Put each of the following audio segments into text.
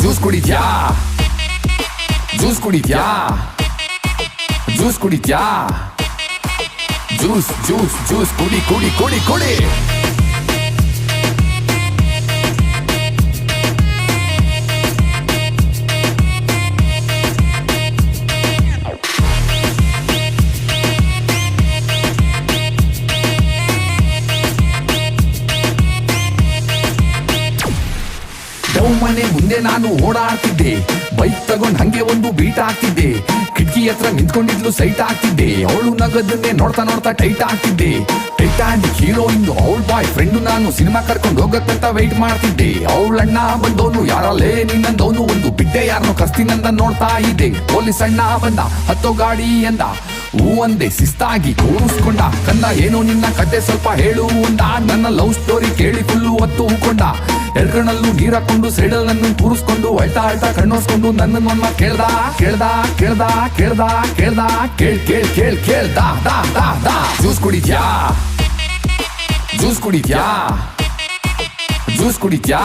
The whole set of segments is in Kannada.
ಜ್ಯೂಸ್ ಕುಡಿದ್ಯಾ ಜ್ಯೂಸ್ ಕುಡಿದ್ಯಾ ಜ್ಯೂಸ್ ಕುಡಿದ್ಯಾ ಜ್ಯೂಸ್ ಜ್ಯೂಸ್ ಜ್ಯೂಸ್ ಕುಡಿ ಕುಡಿ ಕುಡಿ ಕುಡಿ ಮನೆ ಮುಂದೆ ನಾನು ಓಡಾಡ್ತಿದ್ದೆ, ಬೈಕ್ ತಗೊಂಡ್ ಹಂಗೆ ಒಂದು ಬೀಟ್ ಆಗ್ತಿದ್ದೆ, ಕಿಟಕಿ ಹತ್ರ ನಿಂತ್ಕೊಂಡಿದ್ಲು ಸೈಟ್ ಆಗ್ತಿದ್ದೆ, ಅವಳು ನಗದನ್ನೇ ನೋಡ್ತಾ ನೋಡ್ತಾ ಟೈಟ್ ಆಗ್ತಿದ್ದೆ. ಟೈಟಾನಿಕ್ ಹೀರೋಯಿನ್ ಅವಳ ಬಾಯ್ ಫ್ರೆಂಡ್ ನಾನು ಸಿನಿಮಾ ಕರ್ಕೊಂಡು ಹೋಗಕ್ಕಂತ ವೆಯ್ಟ್ ಮಾಡ್ತಿದ್ದೆ. ಅವಳಣ್ಣ ಬಂದವನು ಯಾರಲ್ಲೇ ನಿನ್ನಂದವನು ಒಂದು ಬಿಟ್ಟೆ ಯಾರನ್ನೋ ಕಸ್ತಿನಂದ ನೋಡ್ತಾ ಇದ್ದೆ. ಪೊಲೀಸ್ ಅಣ್ಣ ಬಂದ ಹತ್ತೋ ಗಾಡಿ ಎಂದ, ಹೂ ಅಂದೆ ಶಿಸ್ತಾಗಿ ಕೂರಿಸ್ಕೊಂಡ. ಕಂದ ಏನೋ ನಿನ್ನ ಕತೆ ಸ್ವಲ್ಪ ಹೇಳು ಅಂದ. ನನ್ನ ಲವ್ ಸ್ಟೋರಿ ಕೇಳಿ ಫುಲ್ಲು ಹೊತ್ತು ಹೂಕೊಂಡ. ಎರ್ಗಣಲ್ಲೂ ನೀರ್ ಹಾಕೊಂಡು ಸೈಡಲ್ ನನ್ನ ಕೂರಿಸ್ಕೊಂಡು ಅಳ್ತಾ ಅಳ್ತಾ ಕಣ್ಣೋಸ್ಕೊಂಡು ನನ್ನ ಕೇಳ್ದ ಕೇಳ್ದ ಕೇಳ್ದ ಕೇಳ್ದ ಕೇಳ್ದ ಕೇಳ್ ಕೇಳ್ ಕೇಳ್ ಕೇಳ್ದ ದಾ ದಾ ದಾ ಜ್ಯೂಸ್ ಕುಡಿದ್ಯಾ ಜ್ಯೂಸ್ ಕುಡಿದ್ಯಾ ಜ್ಯೂಸ್ ಕುಡಿದ್ಯಾ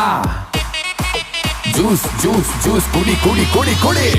ಜ್ಯೂಸ್ ಜ್ಯೂಸ್ ಜ್ಯೂಸ್ ಕುಡಿ ಕುಡಿ ಕುಡಿ ಕುಡಿ